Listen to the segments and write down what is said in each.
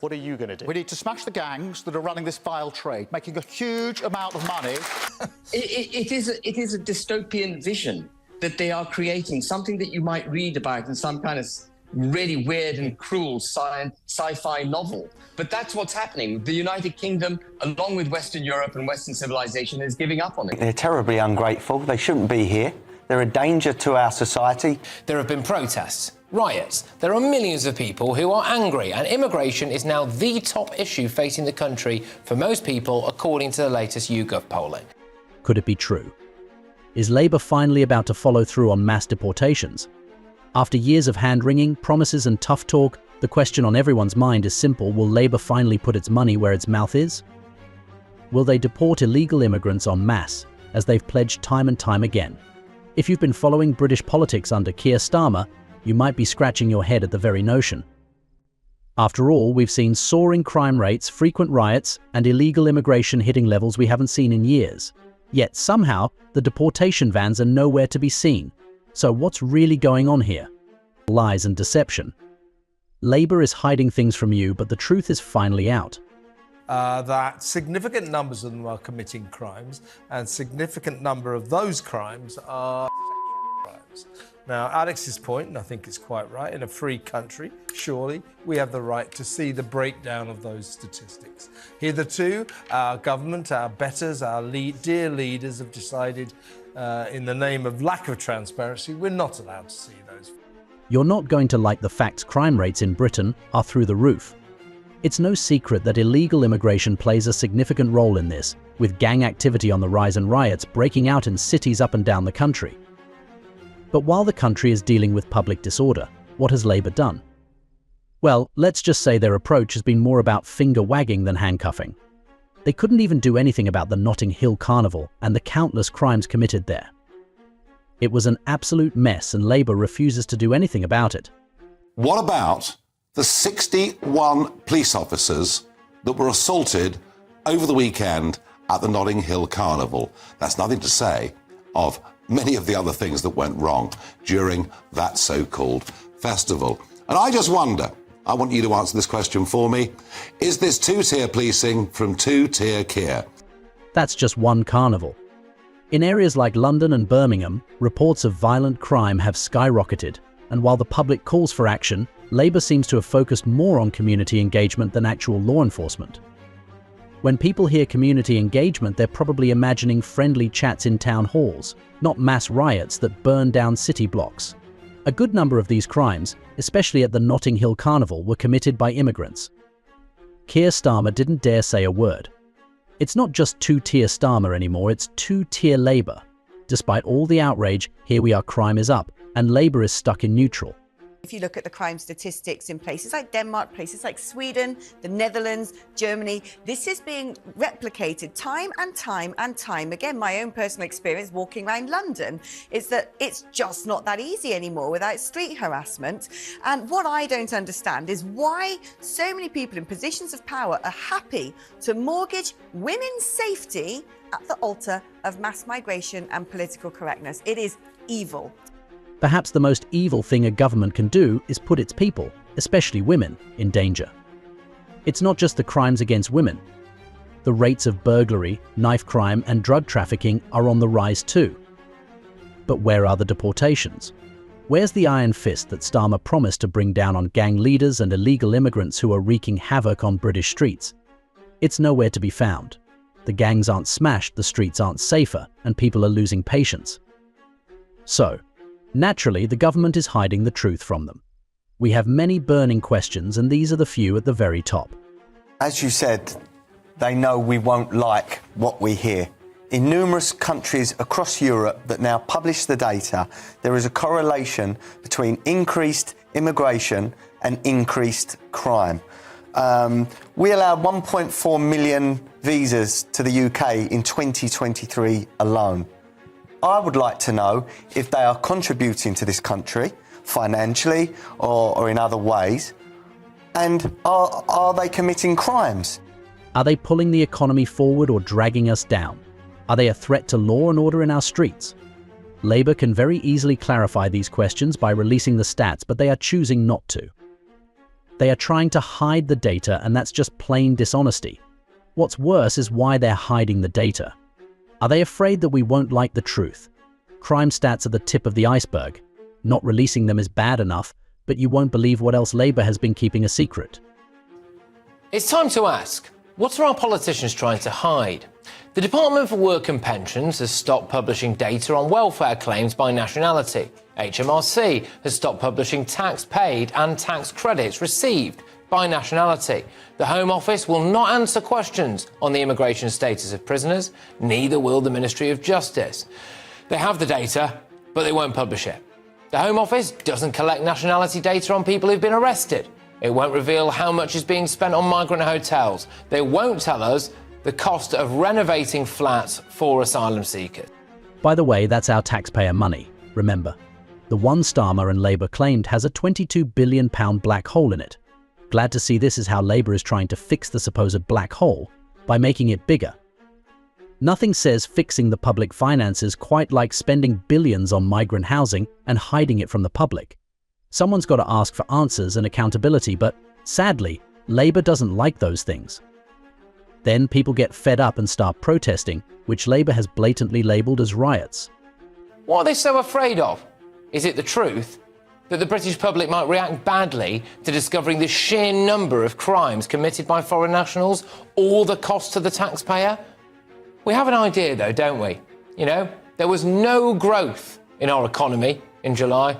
What are you going to do? We need to smash the gangs that are running this vile trade, making a huge amount of money. It is a dystopian vision that they are creating, something that you might read about in some kind of really weird and cruel sci-fi novel. But that's what's happening. The United Kingdom, along with Western Europe and Western civilization, is giving up on it. They're terribly ungrateful. They shouldn't be here. They're a danger to our society. There have been protests, riots. There are millions of people who are angry, and immigration is now the top issue facing the country for most people, according to the latest YouGov polling. Could it be true? Is Labour finally about to follow through on mass deportations? After years of hand-wringing, promises and tough talk, the question on everyone's mind is simple: will Labour finally put its money where its mouth is? Will they deport illegal immigrants en masse, as they've pledged time and time again? If you've been following British politics under Keir Starmer, you might be scratching your head at the very notion. After all, we've seen soaring crime rates, frequent riots, and illegal immigration hitting levels we haven't seen in years. Yet somehow, the deportation vans are nowhere to be seen. So what's really going on here? Lies and deception. Labour is hiding things from you, but the truth is finally out. That significant numbers of them are committing crimes, and significant number of those crimes are crimes. Now, Alex's point, and I think it's quite right, in a free country, surely we have the right to see the breakdown of those statistics. Hitherto, our government, our betters, our dear leaders have decided, in the name of lack of transparency, we're not allowed to see those. You're not going to like the facts. Crime rates in Britain are through the roof. It's no secret that illegal immigration plays a significant role in this, with gang activity on the rise and riots breaking out in cities up and down the country. But while the country is dealing with public disorder, what has Labour done? Well, let's just say their approach has been more about finger-wagging than handcuffing. They couldn't even do anything about the Notting Hill Carnival and the countless crimes committed there. It was an absolute mess, and Labour refuses to do anything about it. What about the 61 police officers that were assaulted over the weekend at the Notting Hill Carnival? That's nothing to say of many of the other things that went wrong during that so-called festival. And I just wonder, I want you to answer this question for me, is this two-tier policing from two-tier Keir? That's just one carnival. In areas like London and Birmingham, reports of violent crime have skyrocketed, and while the public calls for action, Labour seems to have focused more on community engagement than actual law enforcement. When people hear community engagement, they're probably imagining friendly chats in town halls, not mass riots that burn down city blocks. A good number of these crimes, especially at the Notting Hill Carnival, were committed by immigrants. Keir Starmer didn't dare say a word. It's not just two-tier Starmer anymore, it's two-tier Labour. Despite all the outrage, here we are, crime is up, and Labour is stuck in neutral. If you look at the crime statistics in places like Denmark, places like Sweden, the Netherlands, Germany, this is being replicated time and time and time again. My own personal experience walking around London is that it's just not that easy anymore without street harassment. And what I don't understand is why so many people in positions of power are happy to mortgage women's safety at the altar of mass migration and political correctness. It is evil. Perhaps the most evil thing a government can do is put its people, especially women, in danger. It's not just the crimes against women. The rates of burglary, knife crime, and drug trafficking are on the rise too. But where are the deportations? Where's the iron fist that Starmer promised to bring down on gang leaders and illegal immigrants who are wreaking havoc on British streets? It's nowhere to be found. The gangs aren't smashed, the streets aren't safer, and people are losing patience. So, naturally, the government is hiding the truth from them. We have many burning questions, and these are the few at the very top. As you said, they know we won't like what we hear. In numerous countries across Europe that now publish the data, there is a correlation between increased immigration and increased crime. We allowed 1.4 million visas to the UK in 2023 alone. I would like to know if they are contributing to this country financially or in other ways, and are they committing crimes? Are they pulling the economy forward or dragging us down? Are they a threat to law and order in our streets? Labour can very easily clarify these questions by releasing the stats, but they are choosing not to. They are trying to hide the data, and that's just plain dishonesty. What's worse is why they're hiding the data. Are they afraid that we won't like the truth? Crime stats are the tip of the iceberg. Not releasing them is bad enough, but you won't believe what else Labour has been keeping a secret. It's time to ask, what are our politicians trying to hide? The Department for Work and Pensions has stopped publishing data on welfare claims by nationality. HMRC has stopped publishing tax paid and tax credits received by nationality. The Home Office will not answer questions on the immigration status of prisoners, neither will the Ministry of Justice. They have the data, but they won't publish it. The Home Office doesn't collect nationality data on people who've been arrested. It won't reveal how much is being spent on migrant hotels. They won't tell us the cost of renovating flats for asylum seekers. By the way, that's our taxpayer money, remember. The one Starmer and Labour claimed has a £22 billion black hole in it. Glad to see this is how Labour is trying to fix the supposed black hole, by making it bigger. Nothing says fixing the public finances quite like spending billions on migrant housing and hiding it from the public. Someone's got to ask for answers and accountability, but sadly, Labour doesn't like those things. Then people get fed up and start protesting, which Labour has blatantly labelled as riots. What are they so afraid of? Is it the truth? That the British public might react badly to discovering the sheer number of crimes committed by foreign nationals, or the cost to the taxpayer? We have an idea though, don't we? You know, there was no growth in our economy in July,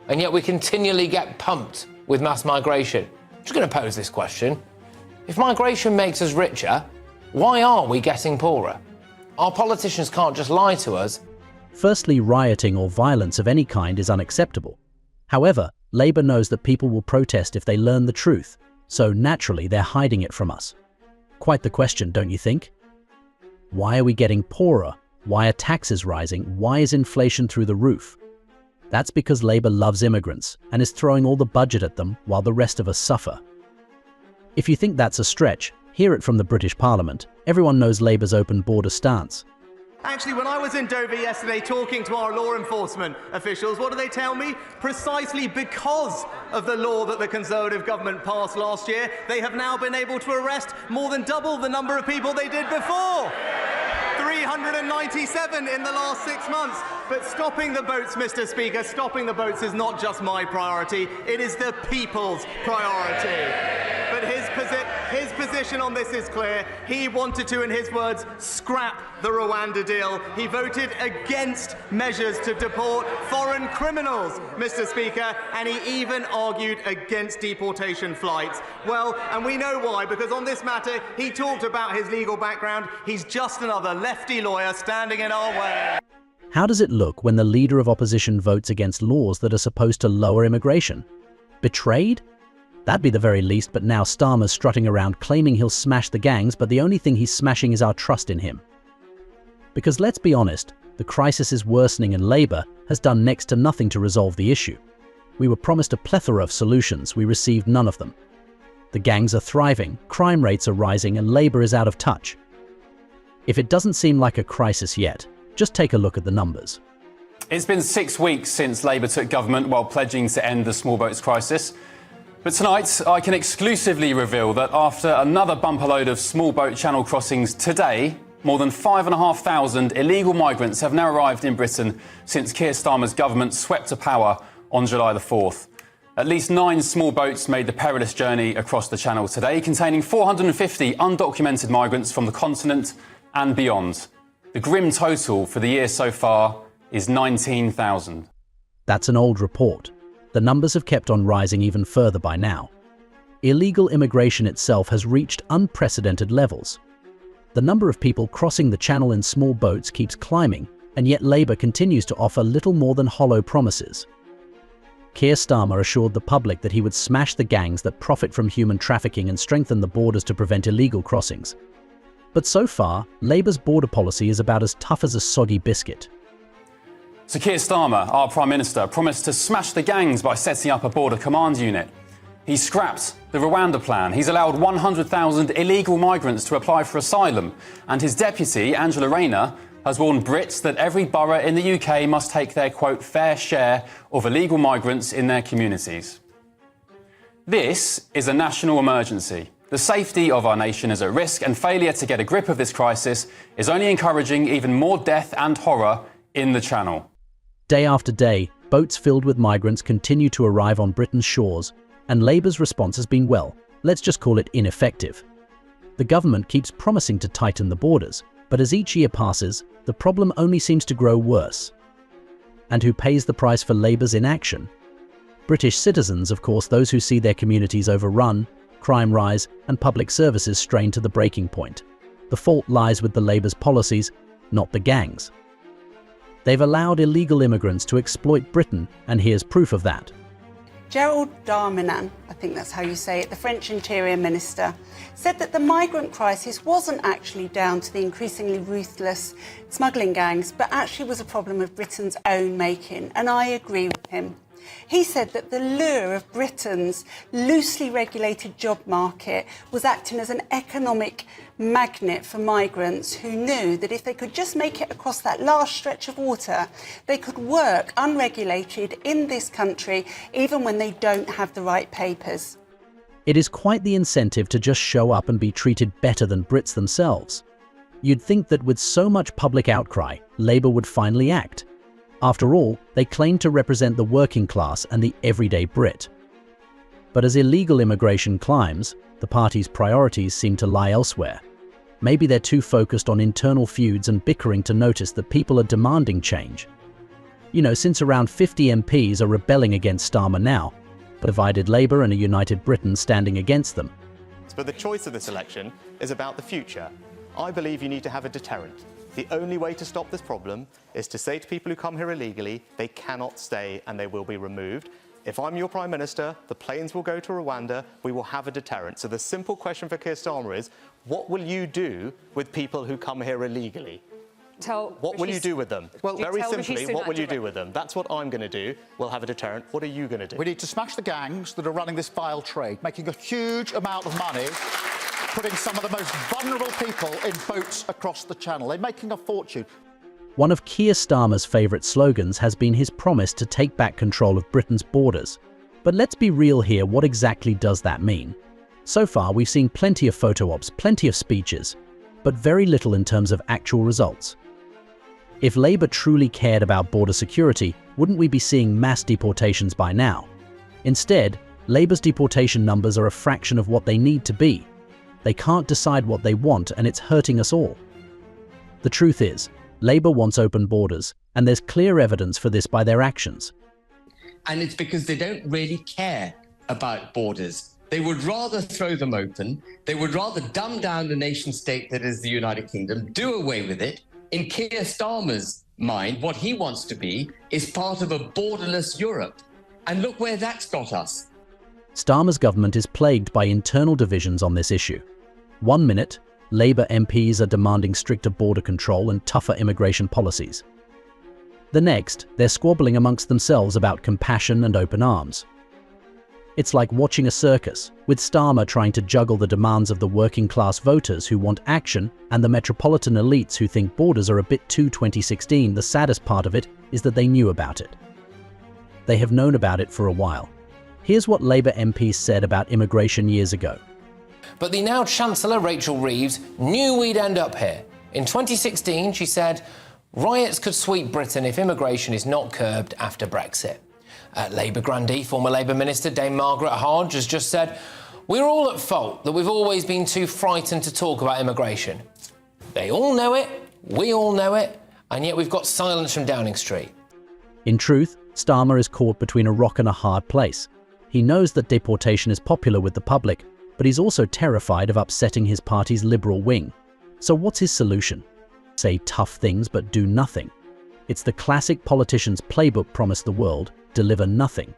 and yet we continually get pumped with mass migration. I'm just going to pose this question. If migration makes us richer, why are we getting poorer? Our politicians can't just lie to us. Firstly, rioting or violence of any kind is unacceptable. However, Labour knows that people will protest if they learn the truth, so naturally they're hiding it from us. Quite the question, don't you think? Why are we getting poorer? Why are taxes rising? Why is inflation through the roof? That's because Labour loves immigrants and is throwing all the budget at them while the rest of us suffer. If you think that's a stretch, hear it from the British Parliament. Everyone knows Labour's open border stance. Actually, when I was in Dover yesterday talking to our law enforcement officials, what did they tell me? Precisely because of the law that the Conservative government passed last year, they have now been able to arrest more than double the number of people they did before. 397 in the last 6 months. But stopping the boats, Mr. Speaker, stopping the boats is not just my priority, it is the people's priority. But his position on this is clear. He wanted to, in his words, scrap the Rwanda deal. He voted against measures to deport foreign criminals, Mr. Speaker, and he even argued against deportation flights. Well, and we know why, because on this matter, he talked about his legal background. He's just another lefty lawyer standing in our way. How does it look when the leader of opposition votes against laws that are supposed to lower immigration? Betrayed? That'd be the very least, but now Starmer's strutting around claiming he'll smash the gangs, but the only thing he's smashing is our trust in him. Because let's be honest, the crisis is worsening and Labour has done next to nothing to resolve the issue. We were promised a plethora of solutions, we received none of them. The gangs are thriving, crime rates are rising, and Labour is out of touch. If it doesn't seem like a crisis yet, just take a look at the numbers. It's been 6 weeks since Labour took government while pledging to end the small boats crisis. But tonight, I can exclusively reveal that after another bumper load of small boat channel crossings today, more than 5,500 illegal migrants have now arrived in Britain since Keir Starmer's government swept to power on July the 4th. At least 9 small boats made the perilous journey across the channel today, containing 450 undocumented migrants from the continent and beyond. The grim total for the year so far is 19,000. That's an old report. The numbers have kept on rising even further by now. Illegal immigration itself has reached unprecedented levels. The number of people crossing the channel in small boats keeps climbing, and yet Labour continues to offer little more than hollow promises. Keir Starmer assured the public that he would smash the gangs that profit from human trafficking and strengthen the borders to prevent illegal crossings. But so far, Labour's border policy is about as tough as a soggy biscuit. So Keir Starmer, our Prime Minister, promised to smash the gangs by setting up a border command unit. He scrapped the Rwanda plan. He's allowed 100,000 illegal migrants to apply for asylum. And his deputy, Angela Rayner, has warned Brits that every borough in the UK must take their, quote, fair share of illegal migrants in their communities. This is a national emergency. The safety of our nation is at risk, and failure to get a grip of this crisis is only encouraging even more death and horror in the Channel. Day after day, boats filled with migrants continue to arrive on Britain's shores, and Labour's response has been, well, let's just call it ineffective. The government keeps promising to tighten the borders, but as each year passes, the problem only seems to grow worse. And who pays the price for Labour's inaction? British citizens, of course, those who see their communities overrun, crime rise, and public services strained to the breaking point. The fault lies with the Labour's policies, not the gangs. They've allowed illegal immigrants to exploit Britain, and here's proof of that. Gerald Darmanin, I think that's how you say it, the French Interior Minister, said that the migrant crisis wasn't actually down to the increasingly ruthless smuggling gangs, but actually was a problem of Britain's own making, and I agree with him. He said that the lure of Britain's loosely regulated job market was acting as an economic magnet for migrants who knew that if they could just make it across that last stretch of water, they could work unregulated in this country even when they don't have the right papers. It is quite the incentive to just show up and be treated better than Brits themselves. You'd think that with so much public outcry, Labour would finally act. After all, they claim to represent the working class and the everyday Brit. But as illegal immigration climbs, the party's priorities seem to lie elsewhere. Maybe they're too focused on internal feuds and bickering to notice that people are demanding change. You know, since around 50 MPs are rebelling against Starmer now, but divided Labour and a united Britain standing against them. But the choice of this election is about the future. I believe you need to have a deterrent. The only way to stop this problem is to say to people who come here illegally, they cannot stay and they will be removed. If I'm your Prime Minister, the planes will go to Rwanda, we will have a deterrent. So the simple question for Keir Starmer is, what will you do with people who come here illegally? What will you do with them? Well, very simply, what will you do with them? That's what I'm going to do. We'll have a deterrent. What are you going to do? We need to smash the gangs that are running this vile trade, making a huge amount of money, putting some of the most vulnerable people in boats across the Channel. They're making a fortune. One of Keir Starmer's favourite slogans has been his promise to take back control of Britain's borders. But let's be real here, what exactly does that mean? So far, we've seen plenty of photo ops, plenty of speeches, but very little in terms of actual results. If Labour truly cared about border security, wouldn't we be seeing mass deportations by now? Instead, Labour's deportation numbers are a fraction of what they need to be. They can't decide what they want, and it's hurting us all. The truth is, Labour wants open borders, and there's clear evidence for this by their actions. And it's because they don't really care about borders. They would rather throw them open. They would rather dumb down the nation state that is the United Kingdom, do away with it. In Keir Starmer's mind, what he wants to be is part of a borderless Europe. And look where that's got us. Starmer's government is plagued by internal divisions on this issue. 1 minute, Labour MPs are demanding stricter border control and tougher immigration policies. The next, they're squabbling amongst themselves about compassion and open arms. It's like watching a circus, with Starmer trying to juggle the demands of the working-class voters who want action and the metropolitan elites who think borders are a bit too 2016. The saddest part of it is that they knew about it. They have known about it for a while. Here's what Labour MPs said about immigration years ago. But the now Chancellor Rachel Reeves knew we'd end up here. In 2016, she said, riots could sweep Britain if immigration is not curbed after Brexit. Labour grandee, former Labour Minister Dame Margaret Hodge has just said, we're all at fault that we've always been too frightened to talk about immigration. They all know it, we all know it, and yet we've got silence from Downing Street. In truth, Starmer is caught between a rock and a hard place. He knows that deportation is popular with the public, but he's also terrified of upsetting his party's liberal wing. So what's his solution? Say tough things but do nothing. It's the classic politician's playbook: promise the world, deliver nothing.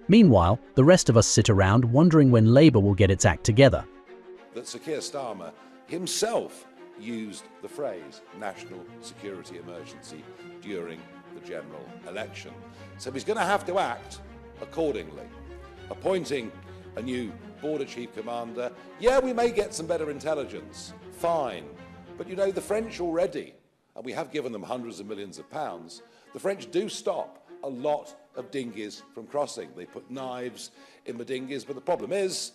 Meanwhile, the rest of us sit around wondering when Labour will get its act together. That Sir Keir Starmer himself used the phrase national security emergency during the general election. So he's going to have to act accordingly. Appointing a new border chief commander, yeah, we may get some better intelligence, fine. But you know, the French already, and we have given them hundreds of millions of pounds, the French do stop a lot of dinghies from crossing. They put knives in the dinghies, but the problem is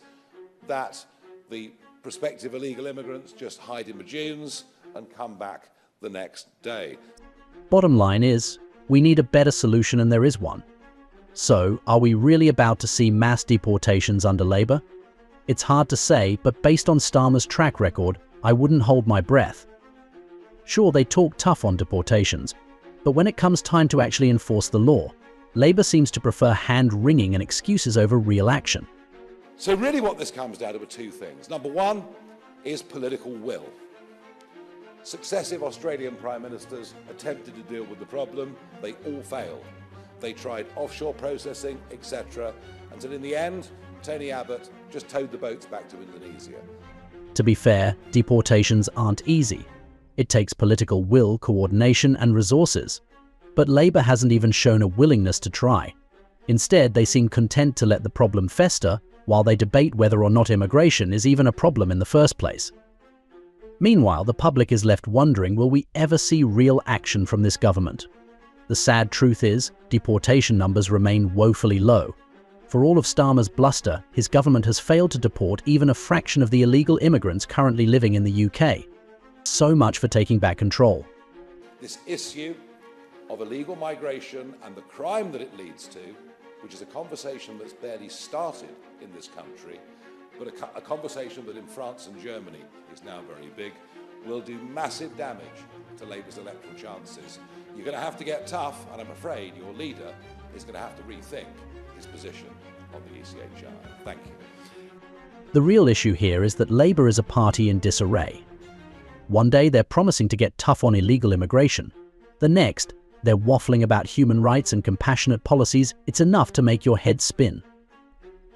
that the prospective illegal immigrants just hide in the dunes and come back the next day. Bottom line is, we need a better solution, and there is one. So, are we really about to see mass deportations under Labour? It's hard to say, but based on Starmer's track record, I wouldn't hold my breath. Sure, they talk tough on deportations, but when it comes time to actually enforce the law, Labour seems to prefer hand-wringing and excuses over real action. So really what this comes down to are two things. Number one is political will. Successive Australian Prime Ministers attempted to deal with the problem. They all failed. They tried offshore processing, etc. Until in the end, Tony Abbott just towed the boats back to Indonesia. To be fair, deportations aren't easy. It takes political will, coordination and resources. But Labour hasn't even shown a willingness to try. Instead, they seem content to let the problem fester while they debate whether or not immigration is even a problem in the first place. Meanwhile, the public is left wondering, will we ever see real action from this government? The sad truth is, deportation numbers remain woefully low. For all of Starmer's bluster, his government has failed to deport even a fraction of the illegal immigrants currently living in the UK. So much for taking back control. This issue of illegal migration and the crime that it leads to, which is a conversation that's barely started in this country, but a conversation that in France and Germany is now very big, will do massive damage to Labour's electoral chances. You're going to have to get tough, and I'm afraid your leader is going to have to rethink his position on the ECHR. Thank you. The real issue here is that Labour is a party in disarray. One day they're promising to get tough on illegal immigration. The next, they're waffling about human rights and compassionate policies. It's enough to make your head spin.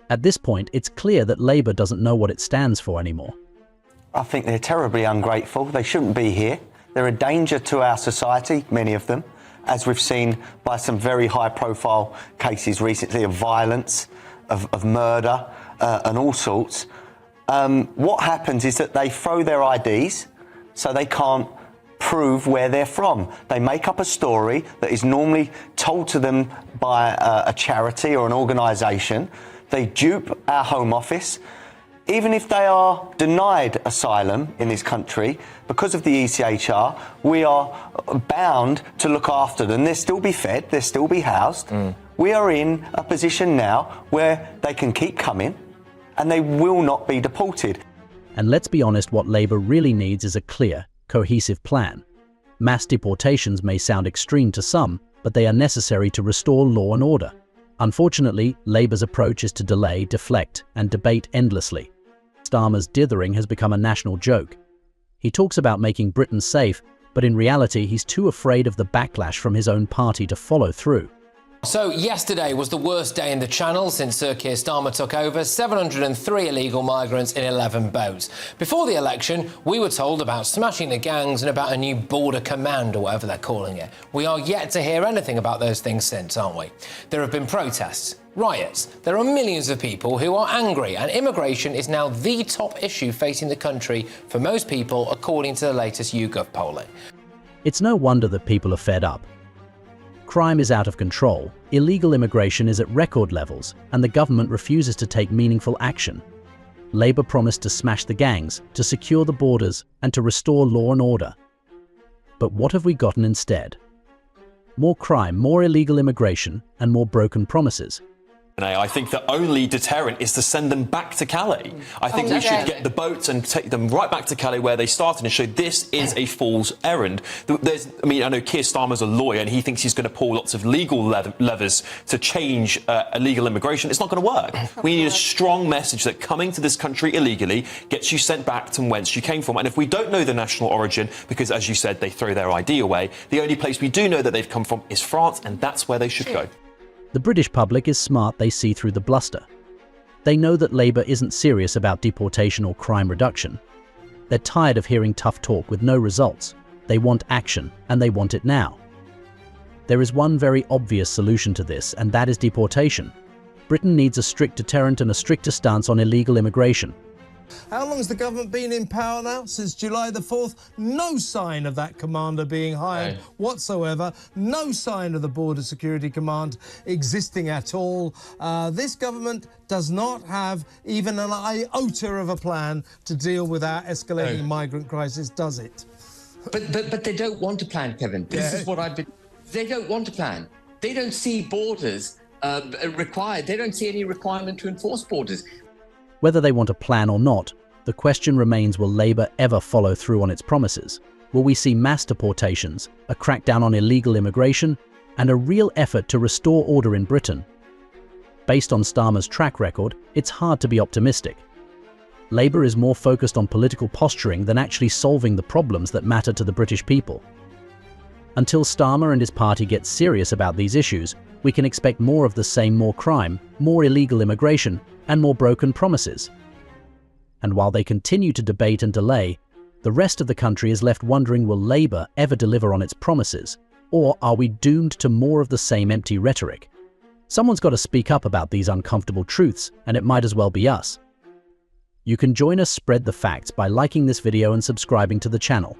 At this point, it's clear that Labour doesn't know what it stands for anymore. I think they're terribly ungrateful. They shouldn't be here. They're a danger to our society, many of them, as we've seen by some very high-profile cases recently of violence, of murder, and all sorts. What happens is that they throw their IDs, so they can't prove where they're from. They make up a story that is normally told to them by a charity or an organisation. They dupe our Home Office. Even if they are denied asylum in this country, because of the ECHR, we are bound to look after them. They'll still be fed, they'll still be housed. We are in a position now where they can keep coming and they will not be deported. And let's be honest, what Labour really needs is a clear, cohesive plan. Mass deportations may sound extreme to some, but they are necessary to restore law and order. Unfortunately, Labour's approach is to delay, deflect, and debate endlessly. Starmer's dithering has become a national joke. He talks about making Britain safe, but in reality he's too afraid of the backlash from his own party to follow through. So yesterday was the worst day in the Channel since Sir Keir Starmer took over. 703 illegal migrants in 11 boats. Before the election, we were told about smashing the gangs and about a new border command, or whatever they're calling it. We are yet to hear anything about those things since, aren't we? There have been protests, riots. There are millions of people who are angry, and immigration is now the top issue facing the country for most people, according to the latest YouGov polling. It's no wonder that people are fed up. Crime is out of control, illegal immigration is at record levels, and the government refuses to take meaningful action. Labour promised to smash the gangs, to secure the borders, and to restore law and order. But what have we gotten instead? More crime, more illegal immigration, and more broken promises. I think the only deterrent is to send them back to Calais. I think we should get the boats and take them right back to Calais where they started and show this is a fool's errand. I know Keir Starmer's a lawyer and he thinks he's going to pull lots of legal levers to change illegal immigration. It's not going to work. We need a strong message that coming to this country illegally gets you sent back to whence you came from. And if we don't know the national origin, because as you said, they throw their ID away, the only place we do know that they've come from is France, and that's where they should go. The British public is smart, they see through the bluster. They know that Labour isn't serious about deportation or crime reduction. They're tired of hearing tough talk with no results. They want action, and they want it now. There is one very obvious solution to this, and that is deportation. Britain needs a strict deterrent and a stricter stance on illegal immigration. How long has the government been in power now? Since July the 4th. No sign of that commander being hired whatsoever. No sign of the Border Security Command existing at all. This government does not have even an iota of a plan to deal with our escalating migrant crisis, does it? But they don't want a plan, Kevin. This is what I've been... They don't want a plan. They don't see borders required. They don't see any requirement to enforce borders. Whether they want a plan or not, the question remains, will Labour ever follow through on its promises? Will we see mass deportations, a crackdown on illegal immigration, and a real effort to restore order in Britain? Based on Starmer's track record, it's hard to be optimistic. Labour is more focused on political posturing than actually solving the problems that matter to the British people. Until Starmer and his party get serious about these issues, we can expect more of the same: more crime, more illegal immigration, and more broken promises. And while they continue to debate and delay, the rest of the country is left wondering, will Labour ever deliver on its promises? Or are we doomed to more of the same empty rhetoric? Someone's got to speak up about these uncomfortable truths, and it might as well be us. You can join us spread the facts by liking this video and subscribing to the channel.